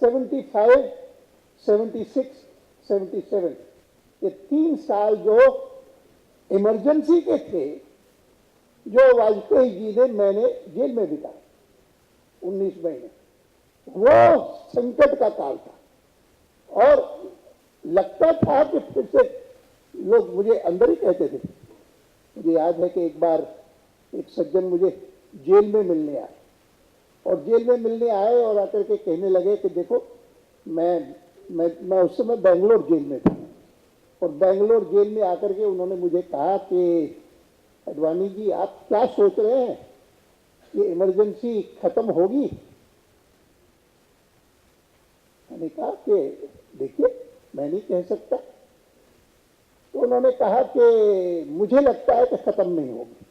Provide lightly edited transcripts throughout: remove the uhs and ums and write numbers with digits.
75, 76, 77 ये 3 साल जो इमरजेंसी के थे, जो वाजपेयी जी ने मैंने जेल में बिताए 19 महीने, वो संकट का काल था। और लगता था कि फिर से लोग मुझे अंदर ही कहते थे। मुझे याद है कि एक बार एक सज्जन मुझे जेल में मिलने आए, और जेल में मिलने आए और आकर के कहने लगे कि देखो मैं उस समय बेंगलोर जेल में था, और बेंगलोर जेल में आकर के उन्होंने मुझे कहा कि अडवाणी जी आप क्या सोच रहे हैं, ये इमरजेंसी खत्म होगी? मैंने कहा कि देखिए मैं नहीं कह सकता। तो उन्होंने कहा कि मुझे लगता है कि खत्म नहीं होगी,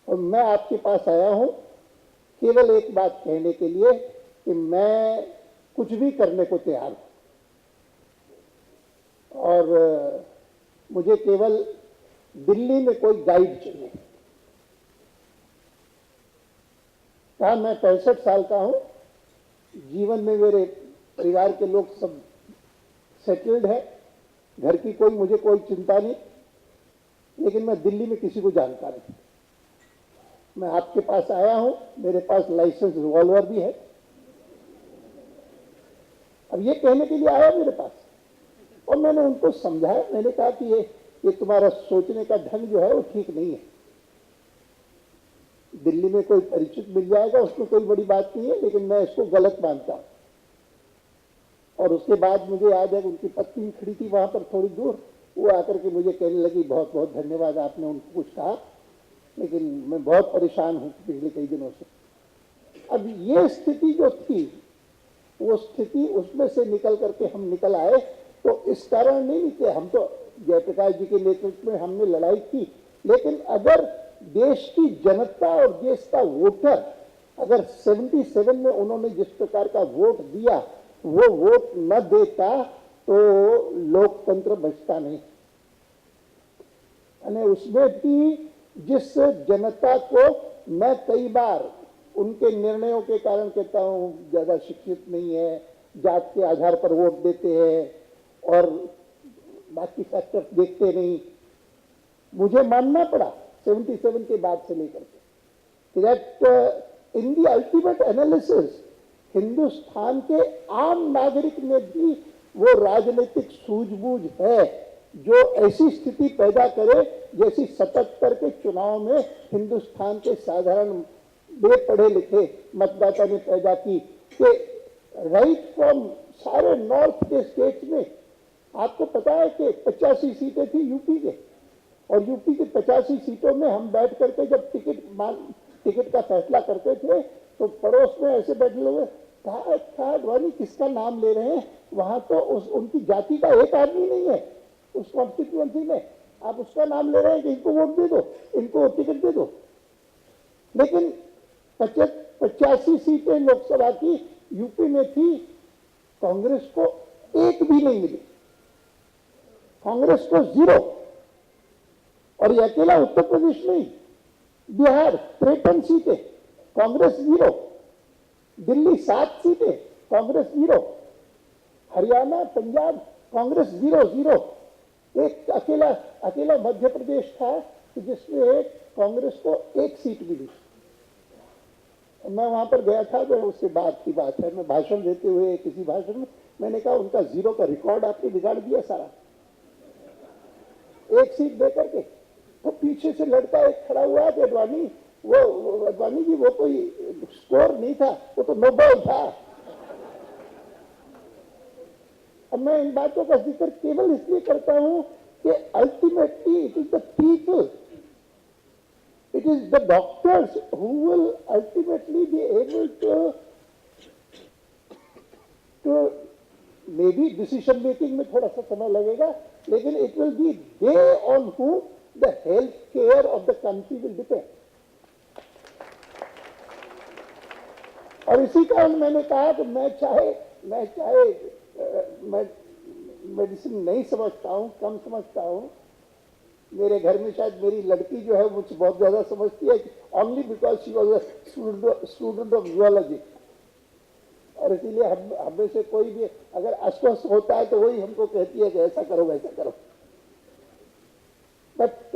और मैं आपके पास आया हूं केवल एक बात कहने के लिए कि मैं कुछ भी करने को तैयार हूं, और मुझे केवल दिल्ली में कोई गाइड चाहिए। कहा मैं 65 साल का हूं, जीवन में मेरे परिवार के लोग सब सेटल्ड है, घर की मुझे कोई चिंता नहीं, लेकिन मैं दिल्ली में किसी को जानता नहीं। मैं आपके पास आया हूं, मेरे पास लाइसेंस रिवॉल्वर भी है। अब ये कहने के लिए आया मेरे पास, और मैंने उनको समझाया। मैंने कहा कि ये तुम्हारा सोचने का ढंग जो है वो ठीक नहीं है। दिल्ली में कोई परिचित मिल जाएगा, उसमें कोई बड़ी बात नहीं है, लेकिन मैं इसको गलत मानता हूं। और उसके बाद मुझे याद है कि उनकी पत्नी खड़ी थी वहां पर थोड़ी दूर, वो आकर के मुझे कहने लगी बहुत बहुत धन्यवाद, आपने उनको कुछ कहा, लेकिन मैं बहुत परेशान हूं पिछले कई दिनों से। अब ये स्थिति जो थी, वो स्थिति उसमें से निकल करके हम निकल आए, तो इस कारण नहीं कि हम तो जयप्रकाश जी के नेतृत्व में हमने लड़ाई की, लेकिन अगर देश की जनता और देश का वोटर अगर 77 में उन्होंने जिस प्रकार का वोट दिया, वो वोट न देता तो लोकतंत्र बचता नहीं। यानी उसमें भी जिस जनता को मैं कई बार उनके निर्णयों के कारण कहता हूं ज्यादा शिक्षित नहीं है, जात के आधार पर वोट देते हैं और बाकी फैक्टर्स देखते नहीं, मुझे मानना पड़ा 77 के बाद से लेकर के that in the ultimate analysis Hindustan के आम नागरिक में भी वो राजनीतिक सूझबूझ है जो ऐसी स्थिति पैदा करे जैसी 77 के चुनाव में हिंदुस्तान के साधारण बेपढ़े लिखे मतदाता ने पैदा की, कि राइट फ्रॉम सारे नॉर्थ के स्टेट्स में आपको पता है कि 85 सीटें थी यूपी के, और यूपी की 85 सीटों में हम बैठ करके जब टिकट का फैसला करते थे तो पड़ोस में ऐसे बैठे लोग कहा अडवाणी किसका नाम ले रहे हैं, वहां तो उनकी जाति का एक आदमी नहीं है उस कॉन्स्टिट्यूएंसी में, आप उसका नाम ले रहे हैं कि इनको वोट दे दो, इनको टिकट दे दो। लेकिन 85 सीटें लोकसभा की यूपी में थी, कांग्रेस को एक भी नहीं मिली, कांग्रेस को 0। और ये अकेला उत्तर प्रदेश नहीं, बिहार 53 सीटें कांग्रेस 0, दिल्ली 7 सीटें कांग्रेस 0, हरियाणा पंजाब कांग्रेस 0-0। एक अकेला मध्य प्रदेश था जिसमें कांग्रेस को 1 सीट मिली। मैं वहां पर गया था, जो उससे बात की बात है, मैं भाषण देते हुए किसी भाषण में मैंने कहा उनका 0 का रिकॉर्ड आपने बिगाड़ दिया सारा, 1 सीट देकर के। तो पीछे से लड़का एक खड़ा हुआ कि अडवाणी जी वो कोई स्कोर नहीं था, वो तो नोबल था। अब मैं इन बातों का जिक्र केवल इसलिए करता हूं कि ultimately it is the people, it is the doctors who will ultimately be able to maybe decision making में थोड़ा सा समय लगेगा, लेकिन it will be they on whom the health care of the country will depend। और इसी कारण मैंने कहा कि मैं चाहे मेडिसिन नहीं समझता हूं, कम समझता हूं, मेरे घर में शायद मेरी लड़की जो है मुझसे बहुत ज्यादा समझती है, only because she was a student of zoology. और इसीलिए हम हमें से कोई भी अगर अस्वस्थ होता है तो वही हमको कहती है कि ऐसा करो वैसा करो। बट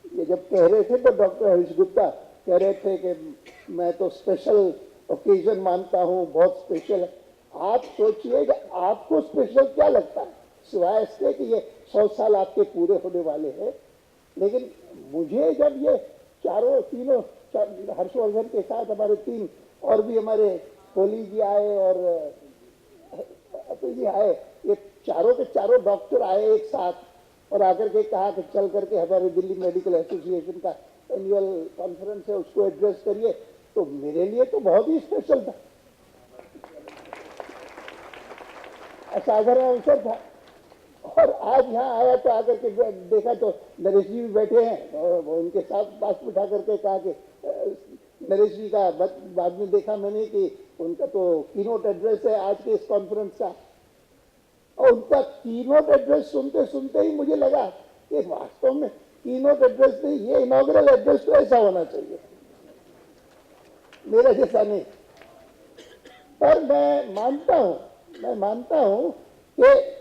ये जब कह रहे थे तो डॉक्टर हरीश गुप्ता कह रहे थे कि मैं तो स्पेशल ओकेजन मानता हूँ, बहुत स्पेशल है। आप सोचिए कि आपको स्पेशल क्या लगता है, सिवाय इसके कि ये 100 साल आपके पूरे होने वाले हैं। लेकिन मुझे जब ये तीनों हर्षवर्धन के साथ हमारे 3 और भी हमारे कोहली जी आए और अतुल जी आए, ये चारों के चारों डॉक्टर आए एक साथ और आकर के कहा कि चल करके हमारे दिल्ली मेडिकल एसोसिएशन का एनुअल कॉन्फ्रेंस है उसको एड्रेस करिए, तो मेरे लिए तो बहुत ही स्पेशल था, असाधारण अवसर था। और आज यहाँ आया तो आकर के देखा तो नरेश जी भी बैठे हैं और उनके साथ पास बिठा करके कहा कि नरेश जी का बाद में देखा मैंने कि उनका तो कीनोट एड्रेस है आज के इस कॉन्फ्रेंस का, और उनका कीनोट एड्रेस सुनते सुनते ही मुझे लगा कि वास्तव में कीनोट एड्रेस नहीं, ये इनॉग्रल एड्रेस तो ऐसा होना चाहिए, मेरा जैसा नहीं। पर मैं मानता हूं कि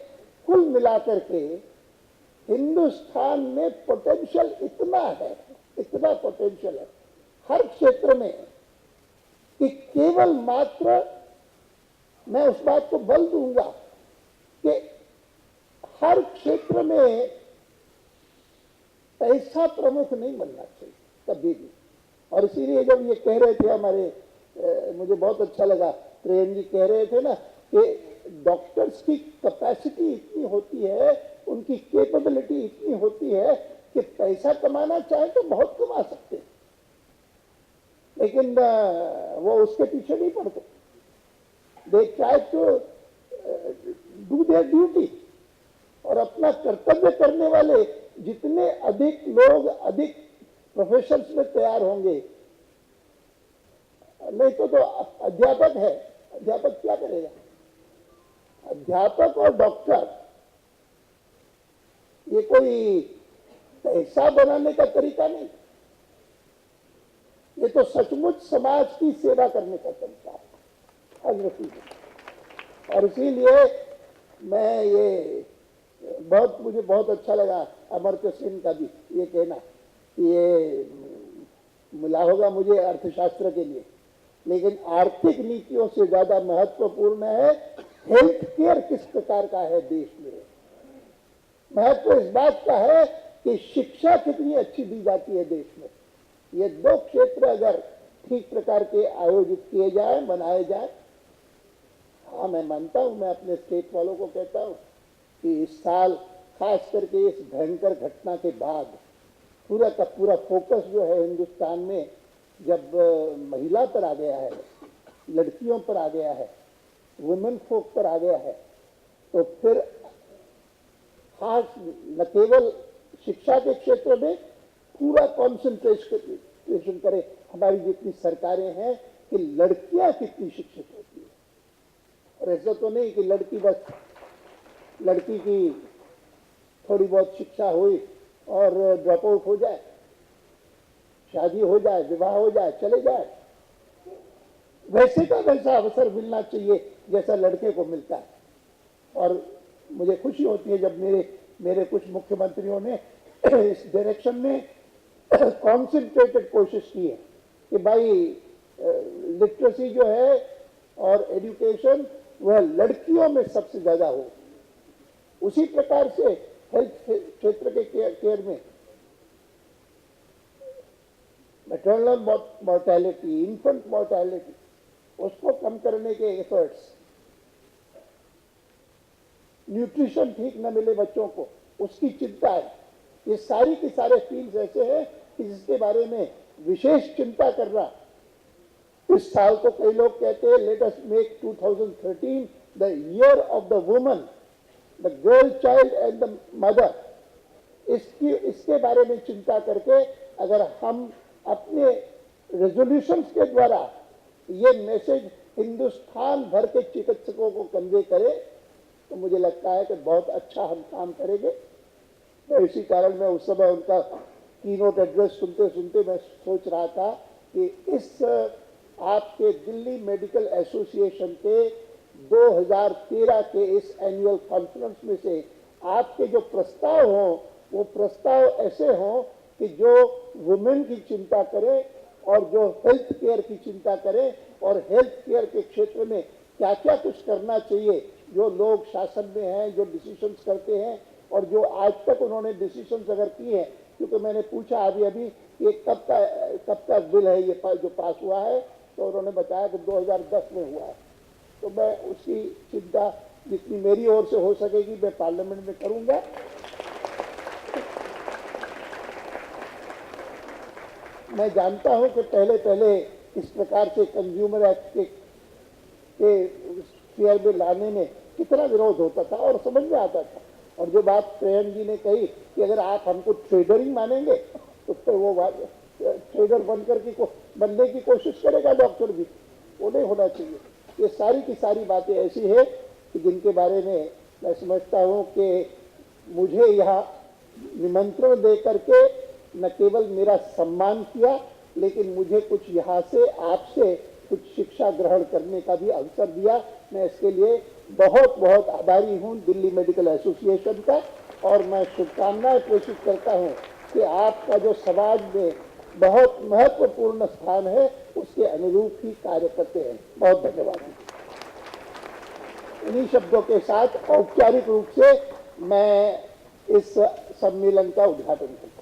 कुल मिलाकर के हिंदुस्तान में पोटेंशियल इतना पोटेंशियल है हर क्षेत्र में कि केवल मात्र मैं उस बात को बल दूंगा कि हर क्षेत्र में पैसा प्रमुख नहीं बनना चाहिए कभी भी। और इसीलिए जब ये कह रहे थे हमारे मुझे बहुत अच्छा लगा, प्रेम जी कह रहे थे ना कि डॉक्टर्स की कैपेसिटी इतनी होती है, उनकी कैपेबिलिटी इतनी होती है कि पैसा कमाना चाहे तो बहुत कमा सकते हैं, लेकिन वो उसके पीछे नहीं पड़ते। They try to do their duty, और अपना कर्तव्य करने वाले जितने अधिक लोग अधिक प्रोफेशंस में तैयार होंगे, नहीं तो अध्यापक है, अध्यापक क्या करेगा? अध्यापक और डॉक्टर ये कोई पैसा बनाने का तरीका नहीं, ये तो सचमुच समाज की सेवा करने का तरीका है। और इसीलिए मैं ये मुझे बहुत अच्छा लगा अमर्त्य सेन का भी ये कहना कि ये मिला होगा मुझे अर्थशास्त्र के लिए, लेकिन आर्थिक नीतियों से ज्यादा महत्वपूर्ण है हेल्थ केयर किस प्रकार का है देश में। महत्व इस बात का है कि शिक्षा कितनी अच्छी दी जाती है देश में। ये 2 क्षेत्र अगर ठीक प्रकार के आयोजित किए जाए, बनाए जाए, हाँ मैं मानता हूं, मैं अपने स्टेट वालों को कहता हूं कि इस साल खास करके इस भयंकर घटना के बाद पूरा का पूरा फोकस जो है हिंदुस्तान में जब महिला पर आ गया है, लड़कियों पर आ गया है, वुमेन फोक पर आ गया है, तो फिर खास न केवल शिक्षा के क्षेत्र में पूरा कॉन्सेंट्रेशन करें हमारी जितनी सरकारें हैं कि लड़कियां कितनी शिक्षित होती है। और ऐसा तो नहीं कि लड़की की थोड़ी बहुत शिक्षा हुई और ड्रॉप आउट हो जाए, शादी हो जाए, विवाह हो जाए, चले जाए। वैसे का वैसा अवसर मिलना चाहिए जैसा लड़के को मिलता है। और मुझे खुशी होती है जब मेरे कुछ मुख्यमंत्रियों ने इस डायरेक्शन में कॉन्सेंट्रेटेड कोशिश की है कि भाई लिटरेसी जो है और एजुकेशन वह लड़कियों में सबसे ज्यादा हो। उसी प्रकार से हेल्थ क्षेत्र के केयर में मैटरनल मॉर्टेलिटी, इन्फेंट मॉर्टेलिटी, उसको कम करने के एफर्ट्स, न्यूट्रिशन ठीक न मिले बच्चों को उसकी चिंता है। ये सारी के सारे फील्ड्स ऐसे हैं कि जिसके बारे में विशेष चिंता करना। इस साल को कई लोग कहते हैं let us make 2013 the year of the woman, the girl child and the mother. इसके बारे में चिंता करके अगर हम अपने रेजोल्यूशंस के द्वारा ये मैसेज हिंदुस्तान भर के चिकित्सकों को कन्वे करें तो मुझे लगता है कि बहुत अच्छा हम काम करेंगे। तो इसी कारण मैं उस समय उनका कीनोट एड्रेस सुनते सुनते मैं सोच रहा था कि इस आपके दिल्ली मेडिकल एसोसिएशन के 2013 के इस एनुअल कॉन्फ्रेंस में से आपके जो प्रस्ताव हों वो प्रस्ताव ऐसे हों कि जो वुमेन की चिंता करें और जो हेल्थ केयर की चिंता करें और हेल्थ केयर के क्षेत्र में क्या क्या कुछ करना चाहिए, जो लोग शासन में हैं, जो डिसीजंस करते हैं और जो आज तक उन्होंने डिसीजंस अगर किए हैं, क्योंकि मैंने पूछा अभी ये कब का बिल है ये जो पास हुआ है, तो उन्होंने बताया कि 2010 में हुआ है। तो मैं उसकी चिंता जितनी मेरी ओर से हो सकेगी मैं पार्लियामेंट में करूंगा। मैं जानता हूं कि पहले इस प्रकार से कंज्यूमर एक्ट के स्फीयर में लाने में कितना विरोध होता था और समझ में आता था। और जो बात प्रेम जी ने कही कि अगर आप हमको ट्रेडर ही मानेंगे तो फिर वो ट्रेडर बनने की कोशिश करेगा डॉक्टर भी, वो नहीं होना चाहिए। ये सारी की सारी बातें ऐसी है कि जिनके बारे में मैं समझता हूँ कि मुझे यहाँ निमंत्रण दे करके न केवल मेरा सम्मान किया, लेकिन मुझे कुछ यहाँ से आपसे कुछ शिक्षा ग्रहण करने का भी अवसर दिया। मैं इसके लिए बहुत बहुत आभारी हूँ दिल्ली मेडिकल एसोसिएशन का, और मैं शुभकामनाएं प्रेषित करता हूँ कि आपका जो समाज में बहुत महत्वपूर्ण स्थान है उसके अनुरूप ही कार्य करते हैं। बहुत धन्यवाद। इन्हीं शब्दों के साथ औपचारिक रूप से मैं इस सम्मेलन का उद्घाटन करता हूँ।